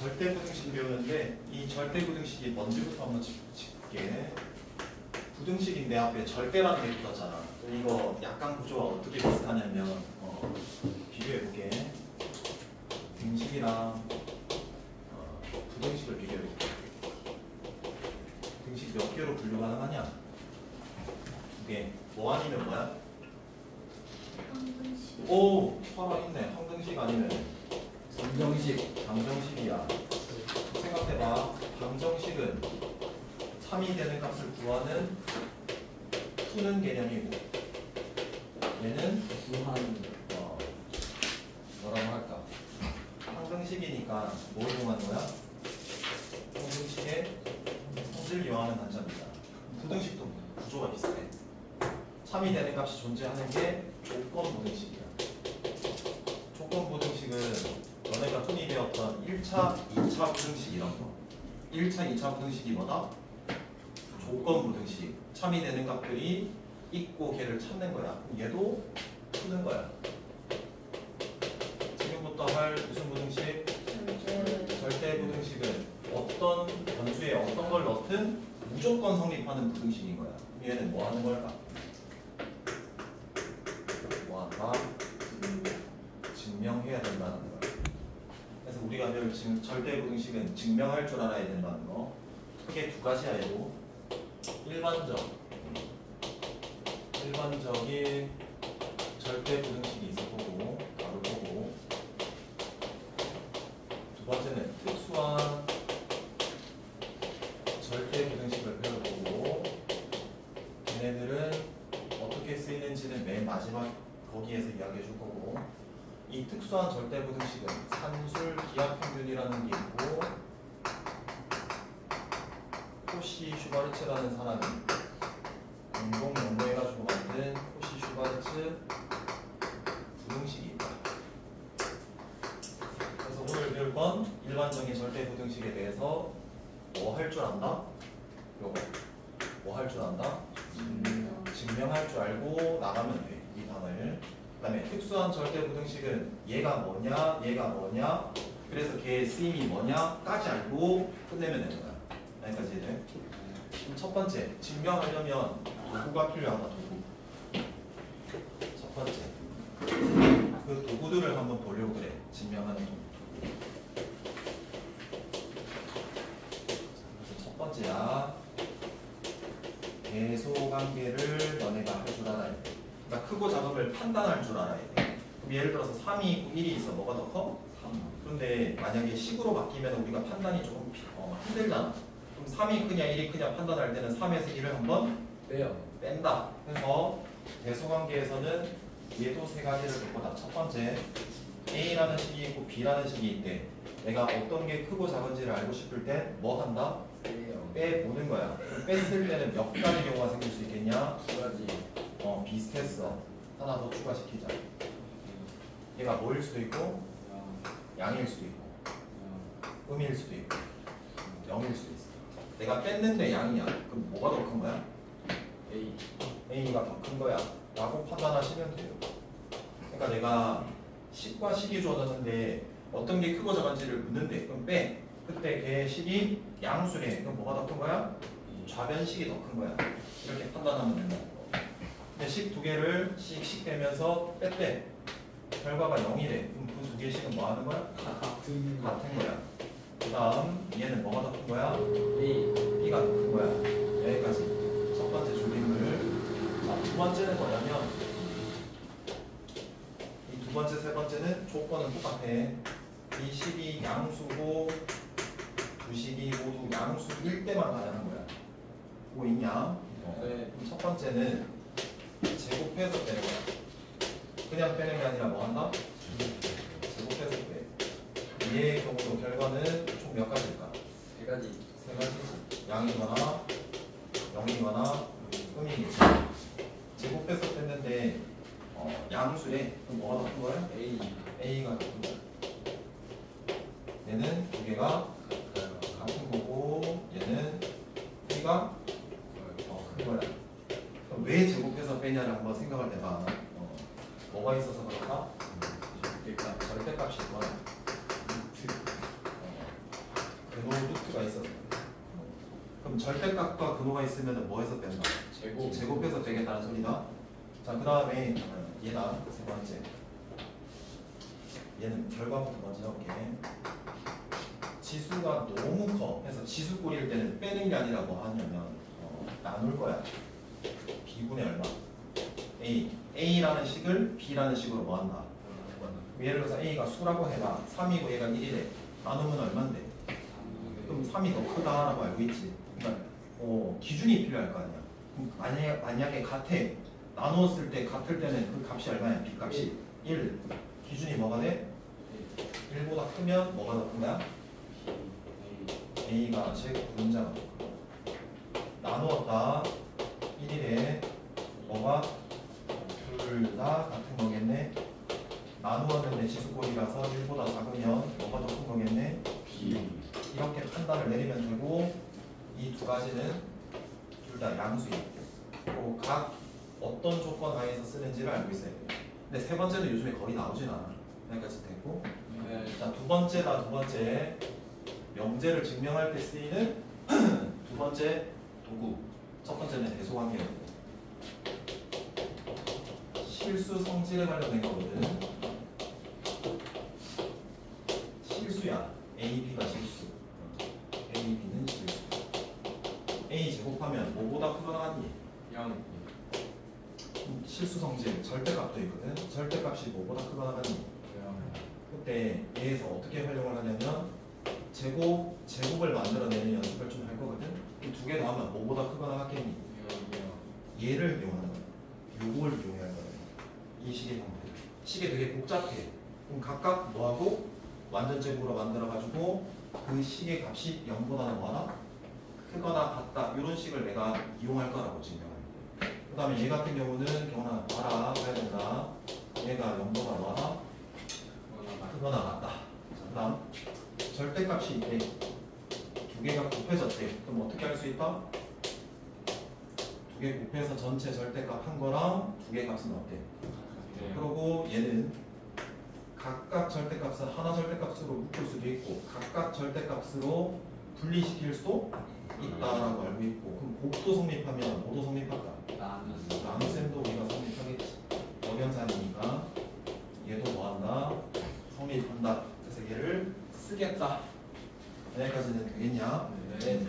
절대부등식 배우는데 이 절대부등식이 뭔지부터 한번 짚게. 부등식인데 앞에 절대라는 게 붙었잖아. 이거 약간 구조가 어떻게 비슷하냐면 비교해볼게. 등식이랑 부등식을 비교해볼게. 등식 몇 개로 분류 가능하냐? 두 개. 뭐 아니면 뭐야? 항등식. 오! 살아있네. 항등식 아니면 방정식. 방정식이야. 생각해봐. 방정식은 3이 되는 값을 구하는 푸는 개념이고 얘는 무한. 뭐라고 할까? 항등식이니까 뭘 이용하는 거야? 항등식의 성질 이용하는 관점이다. 부등식도 구조가 비슷해. 3이 되는 값이 존재하는 게 조건 부등식이야. 조건 부등식은 너네가 흔히 배웠던 1차, 2차 부등식 이런 거. 1차, 2차 부등식이 뭐다? 조건 부등식. 3이 되는 값들이 있고 걔를 찾는 거야. 얘도 푸는 거야. 지금부터 할 무슨 부등식? 절대 부등식은 어떤 변수에 어떤 걸 넣든 무조건 성립하는 부등식인 거야. 얘는 뭐 하는 걸까? 뭐 한다? 증명해야 된다는 거야. 그래서 우리가 배울 절대 부등식은 증명할 줄 알아야 된다는 거. 크게 두 가지야. 얘도 일반적인 절대 부등식이 있어 보고 바로 보고, 두 번째는 특수한 절대 부등식을 배워보고, 얘네들은 어떻게 쓰이는지는 맨 마지막 거기에서 이야기해 줄 거고, 이 특수한 절대 부등식은 산술 기하평균이라는 게 있고, 코시 슈바르츠라는 사람이 공동 연구해가지고 만든 코시 슈바르츠 부등식이 있다. 그래서 오늘 배울 건 일반적인 절대 부등식에 대해서 뭐 할 줄 안다? 요거 뭐 할 줄 안다? 증명할 줄 알고 나가면 돼. 이 단어를. 그 다음에 특수한 절대 부등식은 얘가 뭐냐, 얘가 뭐냐, 그래서 걔의 쓰임이 뭐냐까지 알고 끝내면 되는 거야. 여기까지 돼. 그럼 첫 번째, 증명하려면 도구가 필요하다. 도구. 첫 번째, 그 도구들을 한번 보려고 그래. 증명하는 도구. 그래서 첫 번째야, 계소관계를 너네가 할 줄 알아야 돼. 그러니까 크고 작은 걸 판단할 줄 알아야 돼. 그럼 예를 들어서 3이 있고 1이 있어. 뭐가 더 커? 3. 그런데 만약에 식으로 바뀌면 우리가 판단이 조금 힘들잖아. 그럼 3이 크냐 1이 크냐 판단할 때는 3에서 1을 한번 뺀다. 그래서 대소관계에서는 얘도 세 가지를 볼 거다. 첫 번째, A라는 식이 있고 B라는 식이 있대. 내가 어떤 게 크고 작은지를 알고 싶을 때 뭐 한다? 빼보는 거야. 그럼 뺐을 때는 몇 가지 경우가 생길 수 있겠냐? 두 가지. 비슷했어. 하나 더 추가시키자. 얘가 뭐일 수도 있고 양일 수도 있고 음일 수도 있고 0일 수도 있어. 내가 뺐는데 양이야. 그럼 뭐가 더 큰 거야? A가 더 큰 거야 라고 판단하시면 돼요. 그러니까 내가 식과 식이 주어졌는데 어떤 게 크고 작은지를 묻는데 그럼 빼. 그때 걔 식이 양수래. 그럼 뭐가 더 큰 거야? 좌변식이 더 큰 거야. 이렇게 판단하면 된다. 근데 식 두 개를 씩 빼면서 뺐대. 결과가 0이래. 그럼 그 두 개씩은 뭐 하는 거야? 같은 거야. 그 다음 얘는 뭐가 더 큰 거야? B가 더 큰 거야. 여기까지 첫 번째 조립물. 자, 두 번째는 뭐냐면 이 두 번째, 세 번째는 조건은 똑같아. 이 식이 양수고 두 식이 모두 양수일 때만 가능한 거야. 보고 있냐? 네. 그럼 첫 번째는 제곱해서 빼는 거야. 그냥 빼는 게 아니라 뭐 한다? 제곱해서 빼. 얘의 경우도 결과는 총 몇 가지일까? 세 가지. 세 가지지. 양이거나 0이거나 음이겠지. 제곱해서 뺐는데 양수에 그럼 뭐가 더 큰 거야? A가 더 큰 거야. 얘는 두 개가 같은 거고 얘는 B가 큰 거야. 그럼 왜 제곱해서 빼냐를 한번 생각을 해봐. 뭐가 있어서 그럴까? 일단 절대값이 있거나 루트가 있어. 그럼 절대값과 근호가 있으면 뭐해서 뺀다? 제곱해서 되겠다는 소리다. 자, 그 다음에 얘다 세 번째. 얘는 결과부터 먼저 해볼게. 지수가 너무 커. 그래서 지수 꼴일 때는 빼는 게 아니라 뭐 하냐면 나눌 거야. b분의 얼마? a라는 식을 b라는 식으로 뭐 한다? 예를 들어서 a가 수라고 해봐. 3이고 얘가 1이래. 나누면 얼만데? 그럼 3이 더 크다라고 알고 있지. 그러니까 기준이 필요할 거 아니야. 그럼 만약에 같아. 나누었을 때 같을 때는 그 값이 얼마야? b 값이 1. 기준이 뭐가 돼? 1보다 크면 뭐가 더 큰 거야? a가 제분자가 더 크고. 나누었다. 1이래. 뭐가? 둘 다 같은 거겠네. 나누었는데 지수꼴이라서 1보다 작으면 뭐가 더 큰 거겠네? 이렇게 판단을 내리면 되고, 이 두 가지는 둘 다 양수이고, 그리고 각 어떤 조건 하에서 쓰는지를 알고 있어야 돼요. 근데 세 번째도 요즘에 거의 나오진 않아. 여기까지 됐고. 자, 두 번째다. 두 번째. 명제를 증명할 때 쓰이는 두 번째 도구. 첫 번째는 대소관계였고, 실수 성질에 관련된 거거든. 실수야. A, B가 실수. A, B는 실수. A 제곱하면 뭐보다 크거나 같니? 0. 실수 성질, 절대값도 있거든. 절대값이 뭐보다 크거나 같니? 그때 얘에서 어떻게 활용을 하냐면 제곱을 만들어내는 연습을 좀 할 거거든. 이 두 개 나오면 뭐보다 크거나 같겠니? 얘를 이용하는 거야. 요걸 이용할 거야. 이 식의 형태. 식이 되게 복잡해. 그럼 각각 뭐하고 완전 제곱으로 만들어가지고 그 식의 값이 0보다는 뭐하나? 크거나 같다. 이런 식을 내가 이용할 거라고 증명할 때. 그 다음에 얘 같은 경우는 경훈아 봐라. 봐야 된다. 얘가 0보다 뭐하나? 크거나 같다. 자, 그 다음 절대값이 있대. 두 개가 곱해졌대. 그럼 어떻게 할 수 있다? 두 개 곱해서 전체 절대값 한 거랑 두 개 값은 어때? 그리고 얘는 각각 절대값은 하나 절대값으로 묶을 수도 있고 각각 절대값으로 분리시킬 수도 있다라고 알고 있고, 그럼 곱도 성립하면 뭐도 성립할까? 나눗셈도 우리가 성립하겠지. 원형산이니까 얘도 뭐한다? 성립한다. 그래서 얘를 쓰겠다. 여기까지는 되겠냐? 네.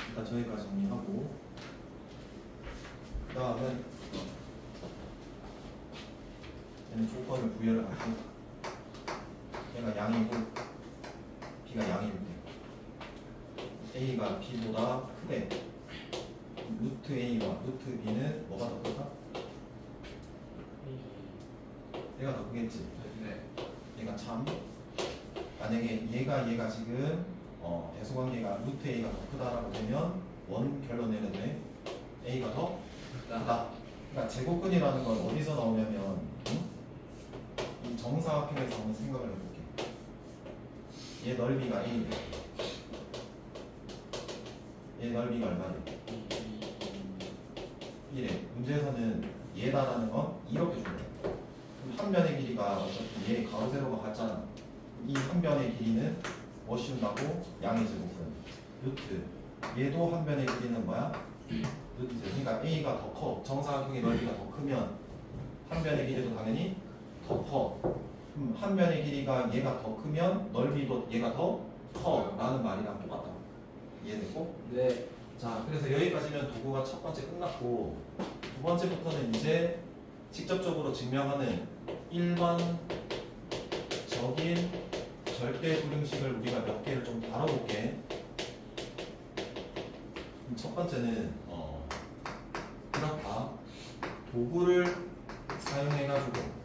일단 저기까지 정리하고, 그 다음은 얘는 조건을 부여를 하고, 얘가 양이고 b가 양일 때 a가 b보다 크대. 루트 a와 루트 b는 뭐가 더 클까? 얘가 더 크겠지. 얘가 참, 만약에 얘가 지금 대소관계가 루트 a가 더 크다라고 되면 원 결론 내는데 a가 더 크다. 그러니까 제곱근이라는 건 어디서 나오냐면 이 정사각형에서 한번 생각을 해볼게. 얘 넓이가 a, 얘 넓이가 얼마래? 1에 문제에서는 얘다라는 건 이렇게 주네. 그럼 한 변의 길이가 어차피 얘 가로 세로가 같잖아. 이 한 변의 길이는 뭐 씌운다고? 양의 제곱은 루트. 얘도 한 변의 길이는 뭐야? 루트. 그러니까 a가 더 커. 정사각형의 넓이가 더 크면 한 변의 길이도 당연히 더 커. 그럼 한 변의 길이가 얘가 더 크면 넓이도 얘가 더 커 라는 말이랑 똑같다. 이해됐고? 네. 자, 그래서 여기까지면 도구가 첫 번째 끝났고, 두 번째부터는 이제 직접적으로 증명하는 일반적인 절대 불응식을 우리가 몇 개를 좀 다뤄볼게. 첫 번째는 그렇다. 도구를 사용해가지고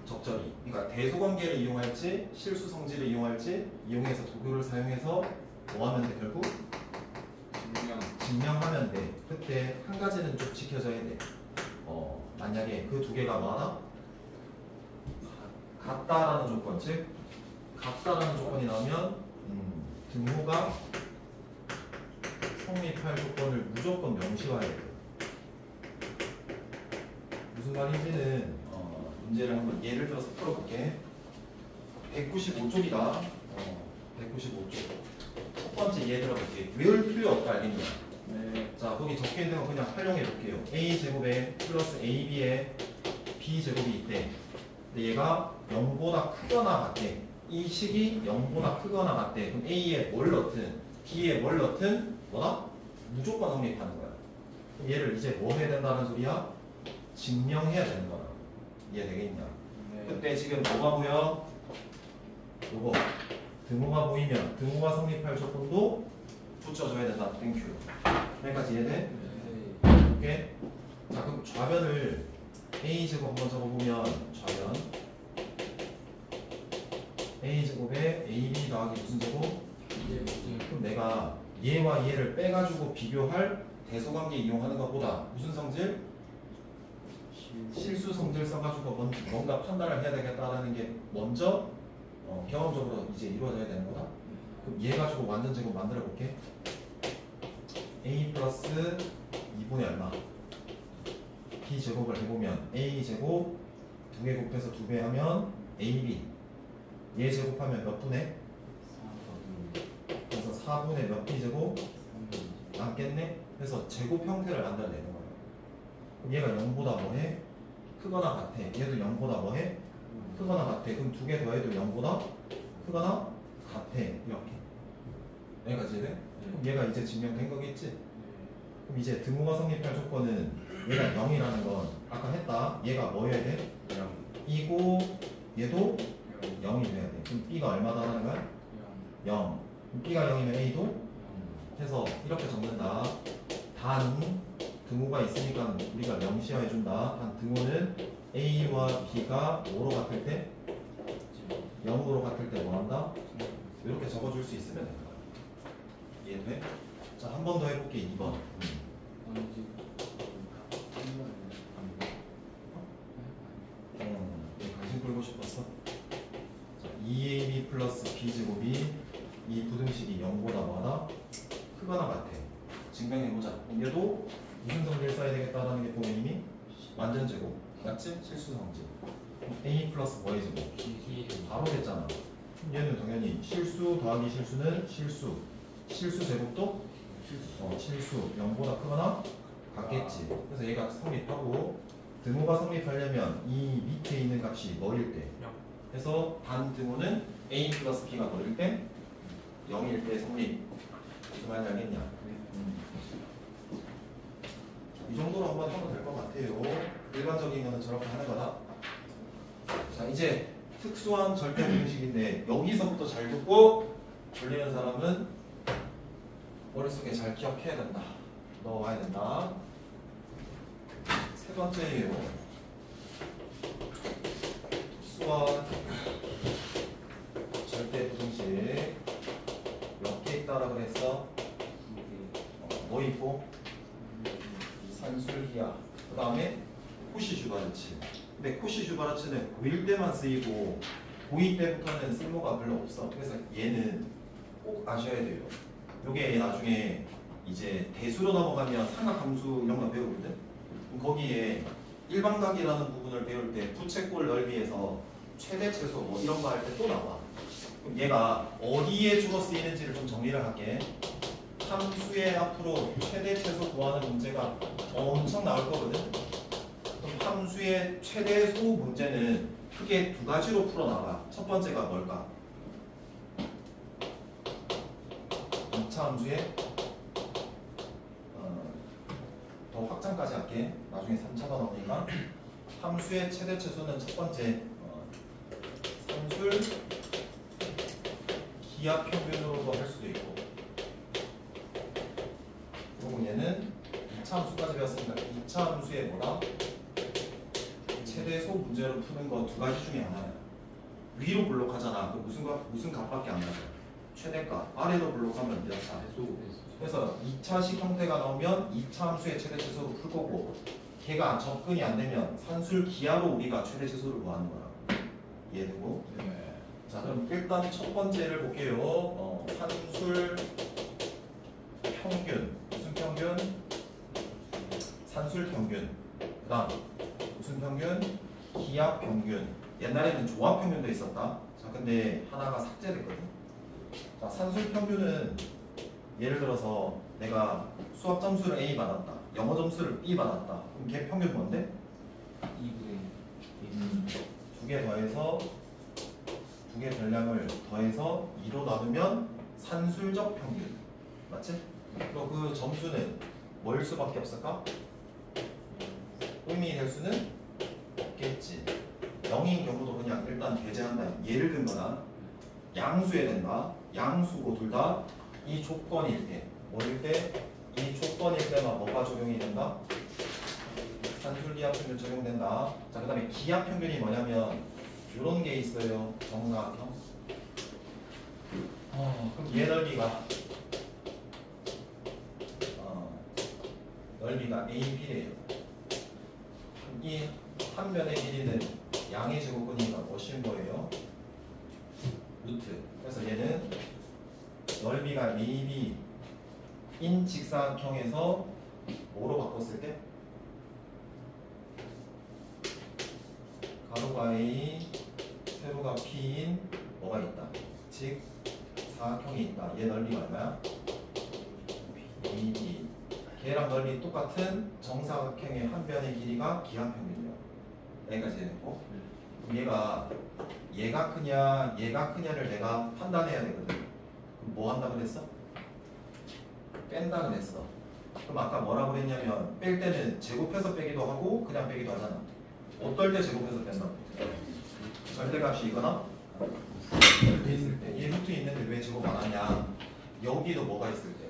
적절히, 그러니까 대소관계를 이용할지 실수 성질을 이용할지 이용해서 도구를 사용해서 뭐 하면 돼? 결국 증명하면 돼. 그때 한 가지는 좀 지켜져야 돼. 만약에 그 두 개가 뭐하나? 같다라는 조건, 즉 같다라는 조건이 나오면 등호가 성립할 조건을 무조건 명시화해야 돼. 무슨 말인지는 문제를 한번 예를 들어서 풀어볼게. 195쪽이다. 195쪽. 첫 번째 얘 들어볼게요. 외울 필요 없다 알겠냐? 네. 자, 거기 적혀 있는 거 그냥 활용해 볼게요. a 제곱에 플러스 ab에 b 제곱이 있대. 근데 얘가 0보다 크거나 같대. 이 식이 0보다 크거나 같대. 그럼 a에 뭘 넣든 b에 뭘 넣든 뭐다? 무조건 성립하는 거야. 그럼 얘를 이제 뭐 해야 된다는 소리야? 증명해야 되는 거야. 이해되겠냐? 네. 그때 지금 뭐가 보여? 요거 등호가 보이면 등호가 성립할 조건도 붙여줘야 된다. 땡큐. 여기까지 이해돼? 네. 오케이? 자, 그럼 좌변을 a제곱 한번 적어보면 좌변 a제곱에 ab 더하기 무슨 제곱? 이제 무슨 그럼 내가 얘와 얘를 빼가지고 비교할 대소관계 이용하는 것보다 무슨 성질? 실수 성질 써가지고 뭔가 판단을 해야 되겠다라는 게 먼저 경험적으로 이제 이루어져야 되는 거다. 그럼 얘 가지고 완전 제곱 만들어 볼게. a 플러스 2분의 얼마? b 제곱을 해보면 a 제곱 2개 곱해서 2배 하면 ab 얘 제곱하면 몇 분의? 그래서 4분의 몇 b 제곱? 남겠네? 그래서 제곱 형태를 만들어내는 거야. 그럼 얘가 0보다 뭐해? 크거나 같아. 얘도 0보다 뭐해? 크거나 같아. 그럼 2개 더해도 0보다 크거나 같아. 이렇게. 여기까지 돼? 그럼 얘가 이제 증명된 거겠지? 그럼 이제 등호가 성립할 조건은 얘가 0이라는 건 아까 했다. 얘가 뭐여야 돼? 2고 얘도 0이 돼야 돼. 그럼 b가 얼마다라는 거야? 0. 그럼 b가 0이면 a도 해서 이렇게 적는다. 단 등호가 있으니까 우리가 명시해준다. 단 등호는 a와 b가 5로 같을 때 0으로 같을 때 뭐한다? 이렇게 적어줄 수 있으면 된다. 이해돼? 자, 한 번 더 해볼게. 2번. 관심 끌고 싶었어? 자, 2ab 플러스 b제곱이 이 부등식이 0보다 뭐하다? 크거나 같아. 증명해보자. 얘도 무슨 성질 써야 되겠다라는 게 보면 이미 완전 제곱. 맞지? 실수 성질. a 플러스 뭐의 제곱? 바로 됐잖아. 얘는 당연히 실수 더하기 실수는 실수. 실수 제곱도 실수. 0보다 크거나 같겠지. 그래서 얘가 성립하고 등호가 성립하려면 이 밑에 있는 값이 뭐일 때? 그래서 반 등호는 a 플러스 b가 뭐일 때? 0일 때 성립. 무슨 말인지 알겠냐? 이 정도로 한번 하면 될 것 같아요. 일반적인 거는 저렇게 하는 거다. 자, 이제 특수한 절대 공식인데 여기서부터 잘 듣고 걸리는 사람은 머릿속에 잘 기억해야 된다. 넣어와야 된다. 세 번째예요. 특수한 절대 부등식 몇 개 있다라 그랬어? 뭐 있고? 산술기하. 그 다음에 코시-슈바르츠. 근데 코시-슈바르츠는 고1 때만 쓰이고 고2 때부터는 쓸모가 별로 없어. 그래서 얘는 꼭 아셔야 돼요. 요게 나중에 이제 대수로 넘어가면 삼각함수 이런 거 배우거든. 그럼 거기에 일반각이라는 부분을 배울 때 부채꼴 넓이에서 최대 최소 뭐 이런 거 할 때 또 나와. 그럼 얘가 어디에 주로 쓰이는지를 좀 정리를 할게. 함수의 앞으로 최대 최소 구하는 문제가 엄청 나올 거거든. 그럼 함수의 최대소 문제는 크게 두 가지로 풀어나가. 첫 번째가 뭘까? 2차 함수의 더 확장까지 할게. 나중에 3차가 나오니까. 함수의 최대 최소는 첫 번째 산술 기하 평균으로도 할 수도 있고, 그리고 얘는 2차 함수까지 배웠으니까 2차 함수의 뭐다? 최대소 문제로 푸는 거 두 가지 중에 하나야. 위로 블록하잖아. 그 무슨 값밖에 안 나와. 최대값. 아래로 블록하면 몇 차? 그래서 2차식 형태가 나오면 2차 함수의 최대 최소로 풀 거고, 걔가 접근이 안 되면 산술 기하로 우리가 최대 최소를 구하는 거야. 이해되고? 네. 자, 그럼 일단 첫 번째를 볼게요. 산술 평균. 무슨 평균? 산술 평균. 그 다음 무슨 평균? 기하 평균. 옛날에는 조합 평균도 있었다. 자, 근데 하나가 삭제됐거든. 자, 산술 평균은 예를 들어서 내가 수학 점수를 A 받았다, 영어 점수를 B 받았다. 그럼 걔 평균 뭔데? 2분의 두 개 더해서 두 개 별량을 더해서 2로 나누면 산술적 평균. 맞지? 그리고 그 점수는 뭐일 수밖에 없을까? 의미 될 수는 없겠지. 0인 경우도 그냥 일단 배제한다. 예를 든거나 양수에 된다. 양수고 둘 다 이 조건일 때, 뭐일 때? 이 조건일 때만 뭐가 적용이 된다? 산술기하평균 적용된다. 자, 그 다음에 기하평균이 뭐냐면 이런 게 있어요. 정사각형. 그럼 얘 넓이가 넓이가 AB래요. 이 한 면의 길이는 양의 제곱근이니까 뭐인 거예요? 루트. 그래서 얘는 넓이가 AB인 직사각형에서 뭐로 바꿨을 때? 가로가 A, 세로가 P인 뭐가 있다? 즉 사각형이 있다. 얘 넓이가 얼마야? AB. 걔랑 넓이 똑같은 정사각형의 한 변의 길이가 기하평균이야. 여기까지 됐고, 얘가 크냐를 내가 판단해야 되거든. 그럼 뭐 한다 그랬어? 뺀다 그랬어. 그럼 아까 뭐라고 그랬냐면 뺄 때는 제곱해서 빼기도 하고 그냥 빼기도 하잖아. 어떨 때 제곱해서 뺀다? 절대값이 이거나 루트 있을 때. 얘 루트 있는데 왜 제곱 안 하냐? 여기도 뭐가 있을 때?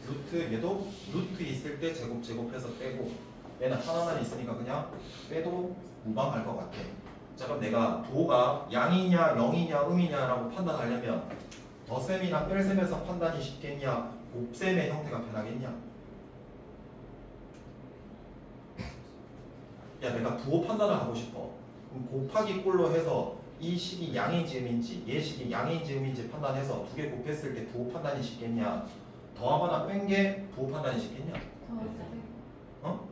루트. 얘도 루트 있을 때 제곱해서 빼고, 얘는 하나만 있으니까 그냥 빼도 무방할 것 같아. 자, 그럼 내가 부호가 양이냐 0이냐 음이냐라고 판단하려면 덧셈이나 뺄셈에서 판단이 쉽겠냐, 곱셈의 형태가 편하겠냐? 야, 내가 부호 판단을 하고 싶어. 그럼 곱하기 꼴로 해서 이 식이 양인지 음인지, 얘 식이 양인지 음인지 판단해서 두 개 곱했을 때 부호 판단이 쉽겠냐? 더하거나 뺀 게 부호 판단이 쉽겠냐? 어?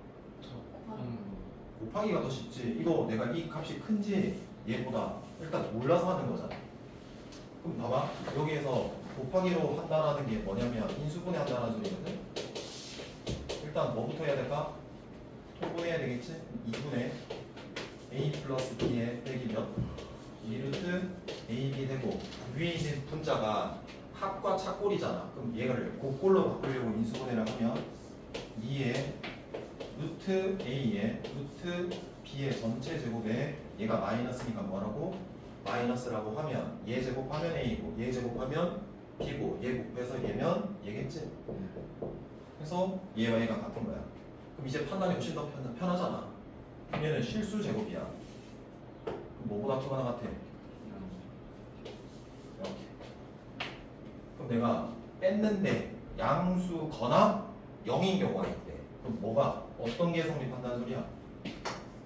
곱하기가 더 쉽지. 이거 내가 이 값이 큰지 얘보다 일단 몰라서 하는 거잖아. 그럼 봐봐. 여기에서 곱하기로 한다는 게 뭐냐면 인수분해 한다는 소리거든. 일단 뭐부터 해야 될까? 통분해야 되겠지? 2분의 A 플러스 B의 빼기 몇? 2루트 AB 되고, 위에 있는 분자가 합과 차꼴이잖아. 그럼 얘를 곱꼴로 바꾸려고 인수분해를 하면 2의 루트 A의 루트 B의 전체 제곱에 얘가 마이너스니까 뭐라고? 마이너스라고 하면 얘 제곱하면 A고 얘 제곱하면 B고 얘 곱해서 얘면 얘겠지? 그래서 얘와 얘가 같은 거야. 그럼 이제 판단이 훨씬 더 편하잖아. 얘는 실수 제곱이야. 그럼 뭐보다 크거나 같아? 이렇게. 그럼 내가 뺐는데 양수거나 0인 경우가 있대. 그럼 뭐가 어떤 게 성립한다는 소리야?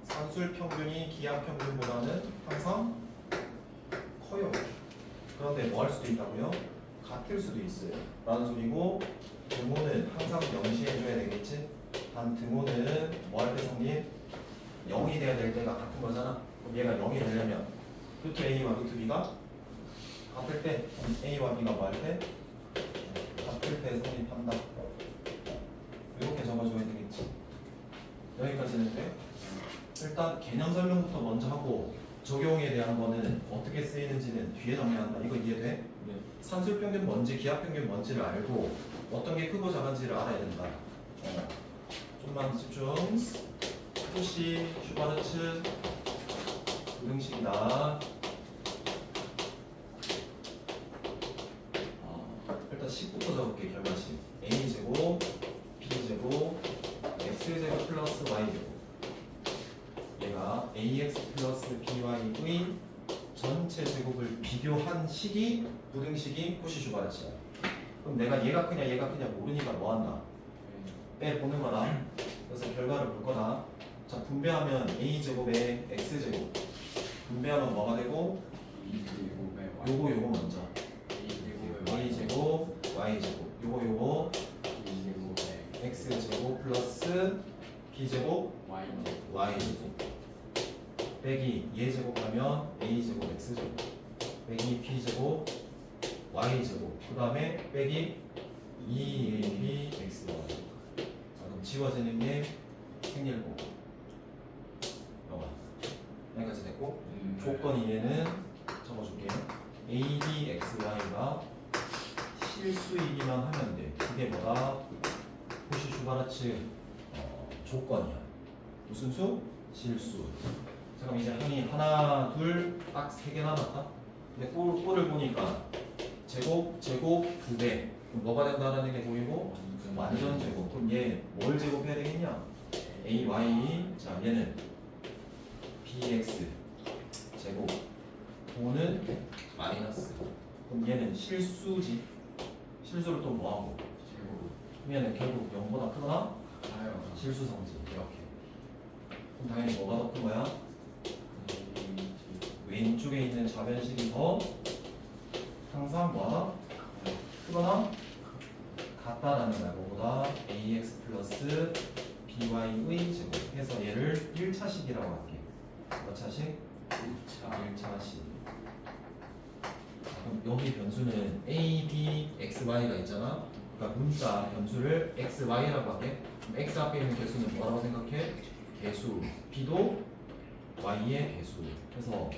산술 평균이 기하 평균보다는 항상 커요. 그런데 뭐 할 수도 있다고요? 같을 수도 있어요. 라는 소리고, 등호는 항상 명시해줘야 되겠지? 단 등호는 뭐 할 때 성립? 0이 돼야 될 때가 같은 거잖아. 그럼 얘가 0이 되려면 루트 A와 루트 B가 같을 때, A와 B가 뭐 할 때? 같을 때 성립한다. 이렇게 적어줘야 되겠지. 여기까지는 돼? 일단 개념 설명부터 먼저 하고 적용에 대한 거는 어떻게 쓰이는지는 뒤에 정리한다. 이거 이해돼? 네. 산술평균 뭔지 기하평균 뭔지를 알고 어떤 게 크고 작은지를 알아야 된다. 좀만 집중. 푸시, 슈바르츠, 부등식이다. 일단 10부터 적을게. 결과식 A제곱, B제곱, X제곱 플러스 Y제곱. 얘가 AX 플러스 BY의 전체 제곱을 비교한 식이 부등식이 푸시 슈바르츠야. 그럼 내가 얘가 크냐 얘가 크냐 모르니까 뭐한다? 빼보는 거다. 그래서 결과를 볼 거다. 자, 분배하면 A제곱에 X제곱 분배하면 뭐가 되고? 요거 먼저 A제곱 Y제곱 요거 X제곱 플러스 B제곱 Y제곱 빼기 얘 제곱하면 A제곱 X제곱 빼기 B제곱 y제곱 그 다음에 빼기 2ab xy. 자, 그럼 지워지는 게 생길 거고 여가 여기까지 됐고 조건 2에는 적어줄게. ab xy가 실수이기만 하면 돼. 그게 뭐다? 호시 슈바르츠 조건이야. 무슨 수? 실수. 자, 그럼 이제 형이 하나, 둘, 딱 3개 남았다. 근데 꼴을 보니까 제곱, 2배. 그럼 뭐가 된다는 게 보이고 완전 제곱. 그럼 얘 뭘 제곱해야 되겠냐? ay. 자, 얘는 bx 제곱. 5는 마이너스. 그럼 얘는 실수지. 실수를 또 뭐하고? 그러면 결국 0보다 크거나 실수 성질. 이렇게. 그럼 당연히 뭐가 더 큰 거야? 왼쪽에 있는 좌변식이 더 항상 뭐하다? 크거나 같다라는 거야. 뭐보다 ax 플러스 by의 제곱 해서 얘를 1차식이라고 할게. 몇 차식? 1차식. 그럼 여기 변수는 a, b, x, y가 있잖아. 그러니까 문자 변수를 x, y라고 할게. 그럼 x 앞에 있는 개수는 뭐라고 생각해? 개수. b도 y의 개수. 그래서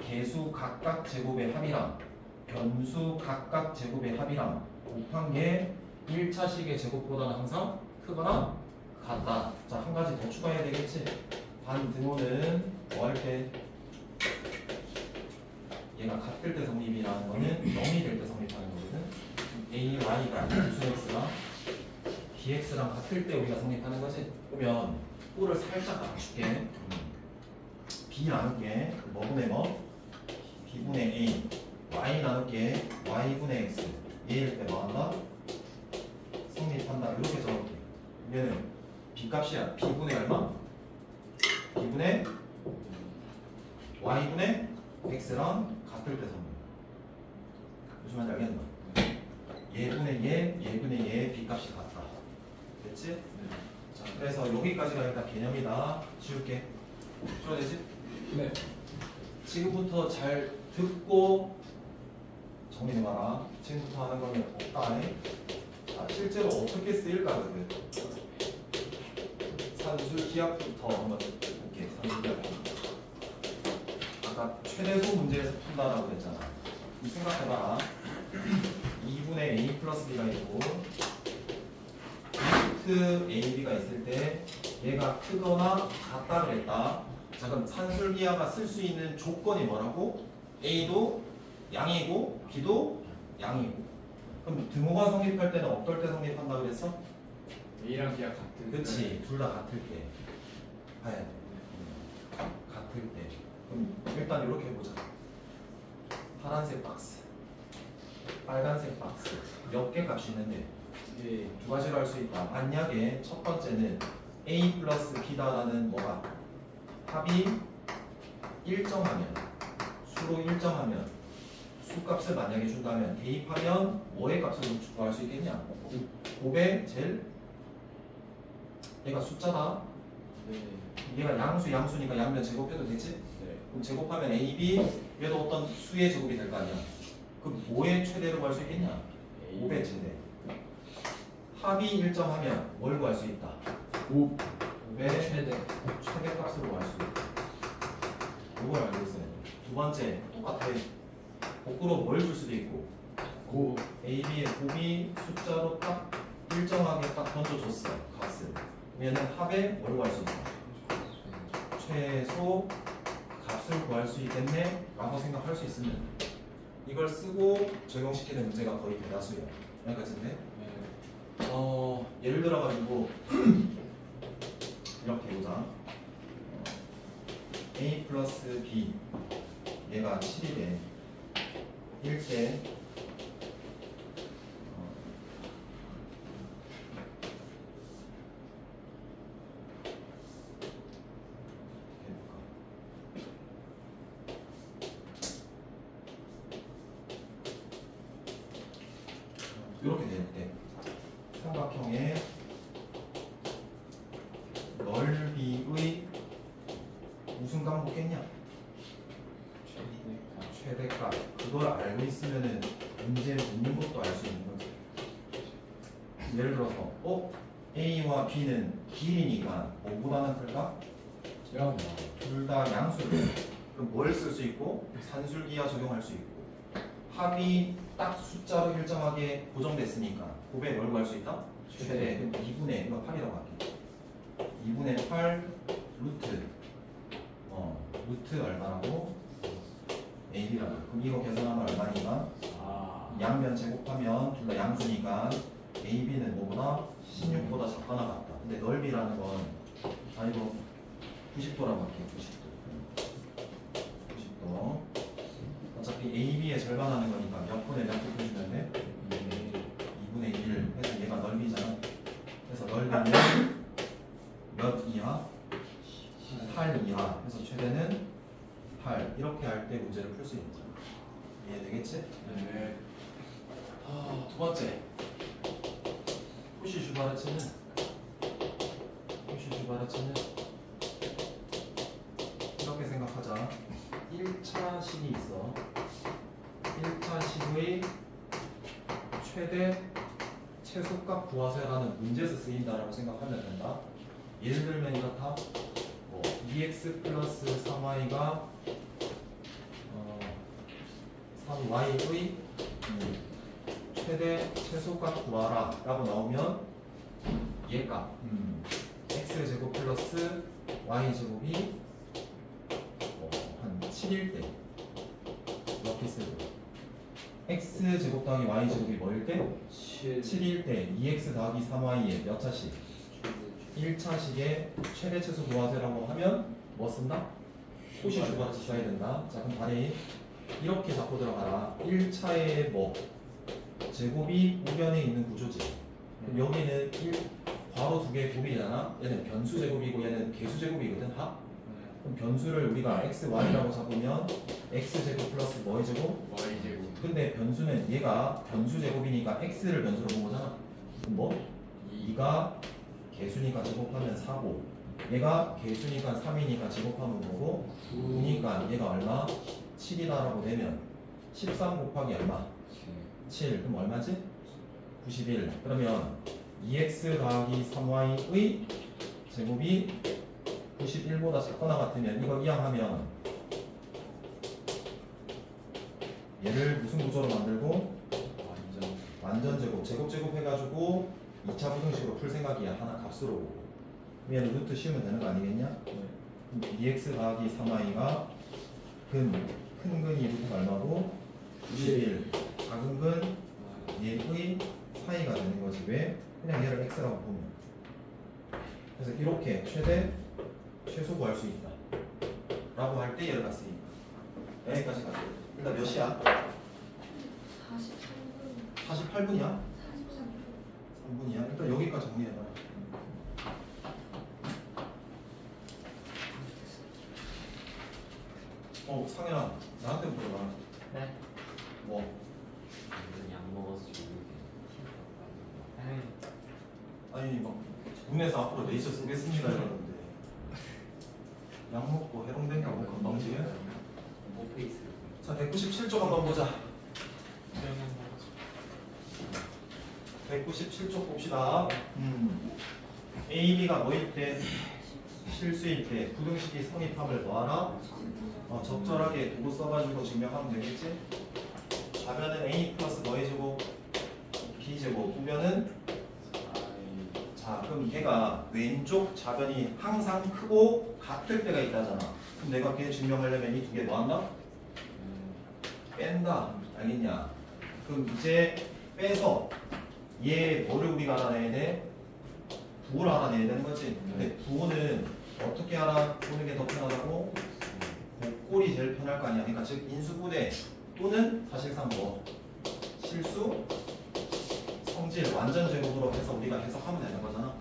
개수 각각 제곱의 합이랑 변수 각각 제곱의 합이랑 곱한 게 1차식의 제곱보다는 항상 크거나 같다. 자, 한 가지 더 추가해야 되겠지? 반등호는 뭐 할 때? 얘가 같을 때 성립이라는 거는 0이 될 때 성립하는 거거든. a, y가 무슨 x랑 bx랑 같을 때 우리가 성립하는 거지. 그러면 꼴을 살짝 낮출게. b 나눌게. 뭐분의 뭐? b분의 a. y 나눌게. y분의 x. 얘일 때 뭐한다? 성립한다. 이렇게 적을게. 얘는 b 값이야. b분의 얼마? b분의 y분의 x랑 같을 때 성립. 무슨 말인지 알겠나? 얘분의 얘분의 얘 b 값이 같다. 됐지? 네. 자, 그래서 여기까지가 일단 개념이다. 지울게. 풀어되지? 네. 지금부터 잘 듣고 정리해봐라. 지금부터 하는 거는 없다. 실제로 어떻게 쓰일까 그래. 산술 기하부터 한번 볼게. 산술 기하. 아까 최대소 문제에서 푼다라고 그랬잖아. 생각해봐라. 2분의 a 플러스 b가 있고 루트 ab가 있을 때 얘가 크거나 같다 그랬다. 자, 그럼 산술기하가 쓸 수 있는 조건이 뭐라고? a도 양이고 b도 양이고. 그럼 등호가 성립할 때는 어떨 때 성립한다 그랬어? A랑 B가 같은. 그렇지. 둘 다 같을 때 봐야 돼. 같을 때. 그럼 일단 이렇게 해보자. 파란색 박스, 빨간색 박스 몇 개 값이 있는데 네. 두 가지로 할 수 있다. 만약에 첫 번째는 a 플러스 b다라는 뭐가 합이 일정하면, 수로 일정하면, 수값을 만약에 준다면 대입하면 뭐의 값을 구할 수 있겠냐? 곱의 제일 얘가 숫자다. 네. 얘가 양수니까 양면 제곱해도 되지? 네. 그럼 제곱하면 a, b 얘도 어떤 수의 제곱이 될 거 아니야? 그럼 뭐의 최대로 구할 수 있겠냐? 5의 최대. 합이 일정하면 뭘 구할 수 있다? 5의 최대값으로 구할 수 있다. 이걸 알고 있어요. 두 번째 똑같아. 거꾸로 뭘 줄 수도 있고 고. a, b의 곱이 숫자로 딱 일정하게 딱 던져줬어 값을. 그러면 합에 뭘 구할 수 있다? 최소 값을 구할 수 있겠네 라고 생각할 수 있으면 이걸 쓰고 적용시키는 문제가 거의 대다수야. 여기까지인데 예를 들어가지고 이렇게 해보자. a 플러스 b 얘가 7이래. 1대 이렇게 될 때 삼각형의 넓이의 무슨 값 먹겠냐? 최대값 그걸 알고 있으면은 문제 묻는 것도 알 수 있는 거지. 예를 들어서 A와 B는 길이니까 뭐보다는 클까? 영. 둘 다 양수를. 그럼 뭘 쓸 수 있고 산술기하 적용할 수 있고 합이 딱 숫자로 일정하게 고정됐으니까 곱에 뭘 구할 수 있다? 최대. 그럼 2분의 이거 8이라고 할게. 2분의 8 루트 루트 얼마라고? AB라고. 그럼 이거 계산하면 얼마니까? 아. 양면 제곱하면 둘 다 양수니까 AB는 뭐보다 16보다 작거나 같다. 근데 넓이라는 건 이거 90도라고 할게요. 90도. 어차피 AB의 절반 하는 거니까 몇 분의 몇 곱해주면 돼? 2분의 1 해서 얘가 넓이잖아. 그래서 넓이는 몇 이하? 8 이하. 그래서 최대는 8. 이렇게 할 때 문제를 풀 수 있는 거야. 이해되겠지? 네. 두 번째. 후시 슈바르츠는 이렇게 생각하자. 1차 식이 있어. 1차 식의 최대 최소값 구하세요라는 문제에서 쓰인다라고 생각하면 된다. 예를 들면 이렇다. 2x 플러스 3y가 3y의 최대 최소값 구하라 라고 나오면 얘가 x제곱 플러스 y제곱이 한 7일 때 이렇게 쓰고 x제곱 더하기 y제곱이 뭐일 때? 7일 때 2x 더하기 3y의 몇 차식? 1차식에 최대 최소 구하세요라고 하면 뭐 쓴다? 후시 슈바르츠 써야 된다. 자 그럼 다리 이렇게 잡고 들어가라. 1차에 뭐 제곱이 우변에 있는 구조지. 그럼 여기는 괄호 두 개의 곱이잖아. 얘는 변수 제곱이고 얘는 개수 제곱이거든. 그럼 변수를 우리가 x, y라고 잡으면 x 제곱 플러스 뭐의 제곱? Y 제곱. 근데 변수는 얘가 변수 제곱이니까 x를 변수로 본 거잖아. 그럼 뭐? 2가 개수니까 제곱하면 4고 얘가 개수니까 3이니까 제곱하면 뭐고? 9니까 얘가 얼마? 7이다라고 되면 13 곱하기 얼마? 7. 그럼 얼마지? 91. 그러면 2x 더하기 3y의 제곱이 91보다 작거나 같으면 이거 이항하면 얘를 무슨 구조로 만들고? 완전 제곱, 제곱 해가지고 2차 부등식으로 풀 생각이야. 하나 값으로 보고. 그럼 얘는 루트 씌우면 되는 거 아니겠냐? 2x 더하기 3y가 큰 근이 루트가 얼마고? 91. 작은 근 얘의 사이가 되는 거지. 왜? 그냥 얘를 x라고 보면. 그래서 이렇게 최대 최소 구할 수 있다 라고 할 때 얘를 쓰니까 여기까지 가죠. 일단 몇 시야? 48분이야? 3분이야? 일단 여기까지 정리해봐. 상현아 나한테 물어봐. 네? 뭐? 완전 약 먹어서 죽을게. 아니 막 국내에서 앞으로 레이저 쏘겠습니다 이러는데 약 먹고 해롱된가 뭐 건방지게? 뭐 페이스. 자 197쪽 한번 보자. 197쪽 봅시다. A, B가 뭐일 때? 실수일 때 부등식이 성립함을 뭐하라? 적절하게 도구 써가지고 증명하면 되겠지? 좌변은 A 플러스 뭐의 제곱? B 제곱. 우변은? 자 그럼 얘가 왼쪽 좌변이 항상 크고 같을 때가 있다잖아. 그럼 내가 걔 증명하려면 이 두 개 뭐한다? 뺀다. 알겠냐? 그럼 이제 빼서 얘 뭐를 우리가 알아내야 돼? 부호를 알아내야 되는 거지. 근데 부호는 어떻게 알아보는 게 더 편하다고? 곱꼴이 제일 편할 거 아니야. 그러니까 즉 인수분해 또는 사실상 뭐 실수, 성질, 완전 제곱으로 해서 우리가 해석하면 되는 거잖아.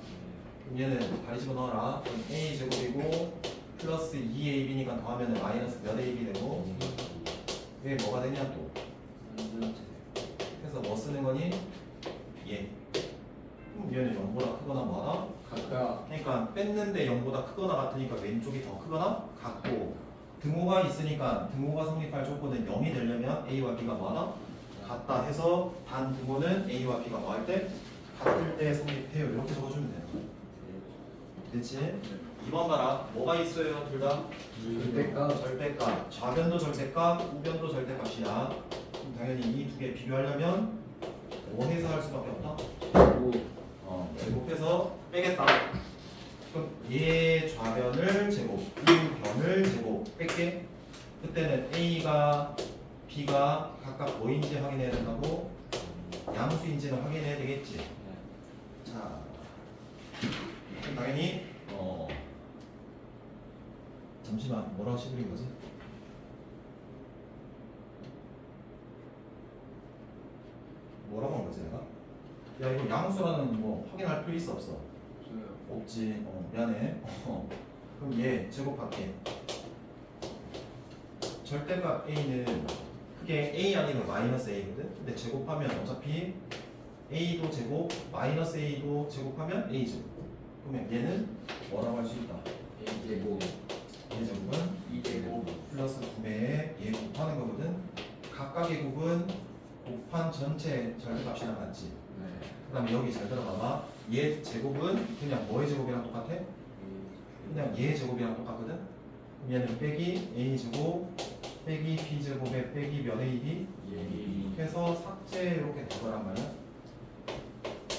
그럼 얘는 다리 집어넣어라. 그럼 A 제곱이고 플러스 2AB니까 더하면 마이너스 몇 AB 되고 왜 뭐가 되냐 또. 그래서 뭐 쓰는 거니? 얘. 그럼 얘는 0보다 크거나 뭐하다? 같다. 그러니까 뺐는데 0보다 크거나 같으니까 왼쪽이 더 크거나 같고 등호가 있으니까 등호가 성립할 조건은 0이 되려면 A와 B가 뭐하다? 같다 해서 단 등호는 A와 B가 뭐 할 때? 같을 때 성립해요. 이렇게 적어주면 되는 거야. 됐지? 2번 봐라. 뭐가 있어요? 둘 다? 절대값. 좌변도 절대값, 우변도 절대값이야. 그럼 당연히 이 두 개 비교하려면 뭐 해서 할 수밖에 없다? 제곱해서 빼겠다. 그럼 얘 좌변을 제곱, 우변을 제곱 뺄게. 그때는 A가 B가 각각 뭐인지 확인해야 된다고? 양수인지는 확인해야 되겠지. 자, 그럼 당연히 잠시만 뭐라고 시부린 거지? 뭐라고 한 거지 내가? 야 이거 양수라는 뭐 확인할 필요 있어 없어? 없지. 미안해. 그럼 얘 제곱할게. 절대값 A는 크게 A 아니면 마이너스 A거든? 근데 제곱하면 어차피 A도 제곱, 마이너스 A도 제곱하면 A 제곱. 그러면 얘는 뭐라고 할 수 있다? A 제곱. 얘 제곱은 2제곱 플러스 9배에 얘 곱하는 거거든? 각각의 곱은 곱한 전체 절대값이랑 같지? 네. 그 다음에 여기 잘 들어봐봐. 얘 제곱은 그냥 뭐의 제곱이랑 똑같아? 그냥 얘 제곱이랑 똑같거든? 그럼 얘는 빼기 A 제곱 빼기 B 제곱에 빼기 몇 AB 해서 삭제 이렇게 될 거란 말이야.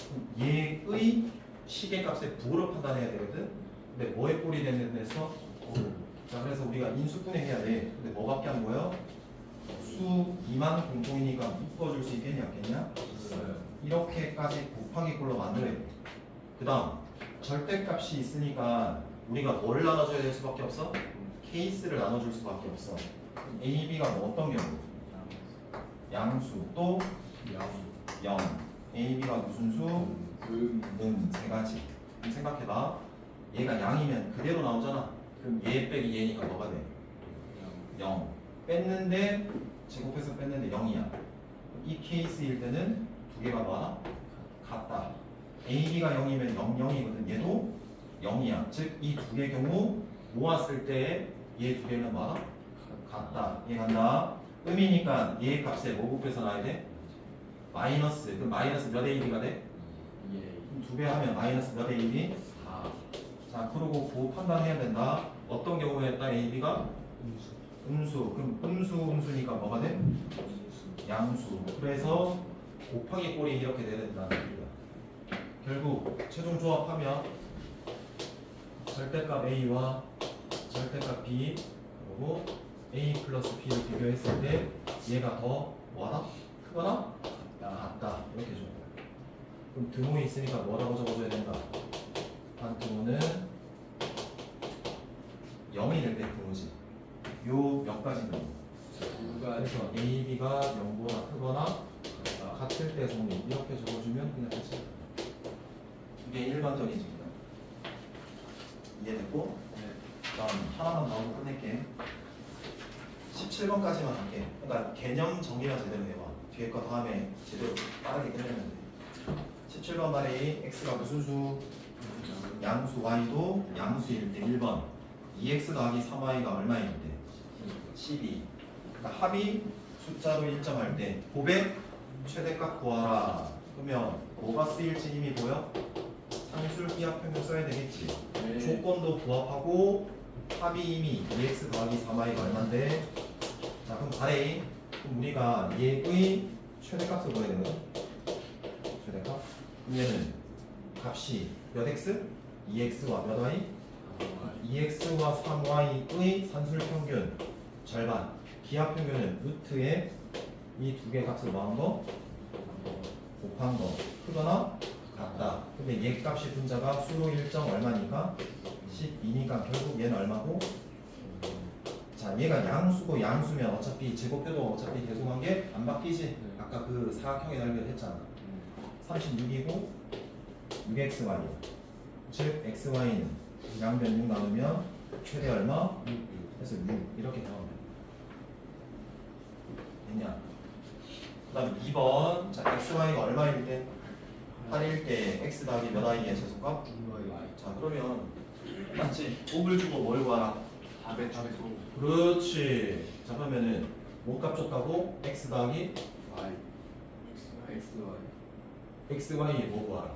그럼 얘의 시계값의 부호를 판단해야 되거든? 근데 뭐에 꼴이 되는 데서? 자 그래서 우리가 인수분해해야 돼. 근데 뭐밖에 안 보여? 수 2만 공통이니까 묶어줄 수 있겠냐 없겠냐? 이렇게까지 곱하기 꼴로 만들어야 돼. 그 다음 절대값이 있으니까 우리가 뭘 나눠줘야 될 수밖에 없어? 케이스를 나눠줄 수밖에 없어. A, B가 뭐 어떤 경우? 양수 또 0. A, B가 무슨 수? 세 가지. 그럼 생각해봐. 얘가 양이면 그대로 나오잖아. 그럼 얘 빼기 얘니까 뭐가 돼? 0. 뺐는데 제곱해서 뺐는데 0이야. 이 케이스일 때는 두 개가 뭐하나? 같다. A, B가 0이면 0, 0이거든. 얘도 0이야. 즉 이 두 개 경우 모았을 때 얘 두 개는 뭐하나? 같다. 얘 간다. 음이니까 얘 값에 뭐 곱해서 나야 돼? 마이너스. 그럼 마이너스 몇 AB가 돼? 두 배 하면 마이너스 몇 AB? 4. 자 그러고 그 판단해야 된다. 어떤 경우에 딱 AB가? 음수. 그럼 음수니까 뭐가 돼? 양수. 그래서 곱하기 꼴이 이렇게 돼야 된다는 얘기야. 결국 최종 조합하면 절대값 A와 절대값 B 그리고 A 플러스 B를 비교했을 때 얘가 더 뭐하다? 크거나? 같다. 이렇게 줘. 그럼 등호에 있으니까 뭐라고 적어줘야 된다? 한 등호는 0이 될 때 등호지. 요 몇 가지 등호. 그래서 A, B가 0보다 크거나 같을 때 성립. 이렇게 적어주면 그냥 끝이야. 이게 일반적인 식이다. 이해됐고? 다음 하나만 더 하고 끝낼게. 17번까지만 할게. 그러니까 개념 정리만 제대로 해봐. 뒤에 거 다음에 제대로 빠르게 끝내면 돼. 17번 말이 x가 무슨 수? 양수 y도 양수일 때 1번 2x 더하기 3y가 얼마일 때? 12. 그러니까 합이 숫자로 일정할 때 곱의 최대값 구하라. 그러면 뭐가 쓰일지 이미 보여? 상술 기하평균 써야 되겠지. 조건도 부합하고 합이 이미 2x 더하기 3y가 얼만데? 자 그럼 가래. 그럼 우리가 얘의 최대값을 구해야 되거든. 최대값. 그럼 얘는 값이 몇 x? 2x와 몇 y? 2x와 3y의 산술평균 절반. 기하평균은 루트에 이 두 개 값을 뭐한 거? 곱한 거. 크거나 같다. 근데 얘 값이 분자가 수로 일정 얼마니까? 12니까 결국 얘는 얼마고? 자 얘가 양수고 양수면 어차피 제곱해도 어차피 대소관계 안 바뀌지? 아까 그 사각형의 넓이를 했잖아. 36이고 6xy 즉 xy는 양변 6 나누면 최대 얼마? 6 해서 6 이렇게 나오면 됐냐? 그 다음 2번 자 xy가 얼마일 때? 8일 때 x 더하기 몇 i의 최소값? 자 그러면 맞지? 곱을 주고 뭘 구하라? 답의 최소 그렇지. 자 그러면은 몸값 줬다고 x 더하기 Y X Y xy에 뭐 구하라?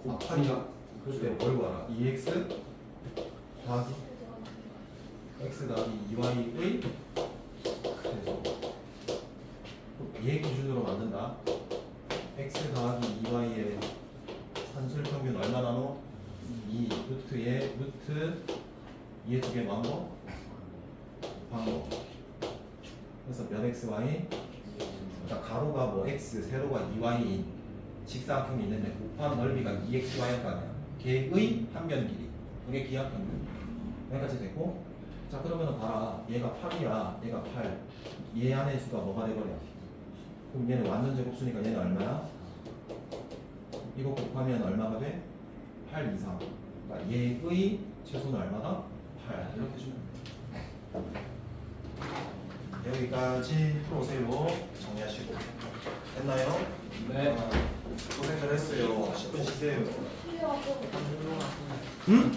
Xy가 8. 8이야. 그럴 때뭘 구하라? 2x 더하기 x 더하기 2y의 그래서 얘 기준으로 만든다. x 더하기 2y의 산술 평균 얼마 나눠? 2 루트에 루트 2의 두개 만거? 방거. 그래서 몇 xy? 그러니까 가로가 뭐 x, 세로가 2y인 직사각형이 있는데 곱한 넓이가 2xy일 거 아니야. 걔의 한변 길이. 그게 기하평균. 여기까지 됐고. 자 그러면은 봐라. 얘가 8이야. 얘가 8. 얘 안의 수가 뭐가 돼버려? 그럼 얘는 완전 제곱수니까 얘는 얼마야? 이거 곱하면 얼마가 돼? 8 이상. 그러니까 얘의 최소는 얼마다? 8. 이렇게 주면 돼. 여기까지 풀어오세요. 정리하시고. 됐나요? 네. 고생을 했어요. 10분 쉬세요. 틀려갖고 응?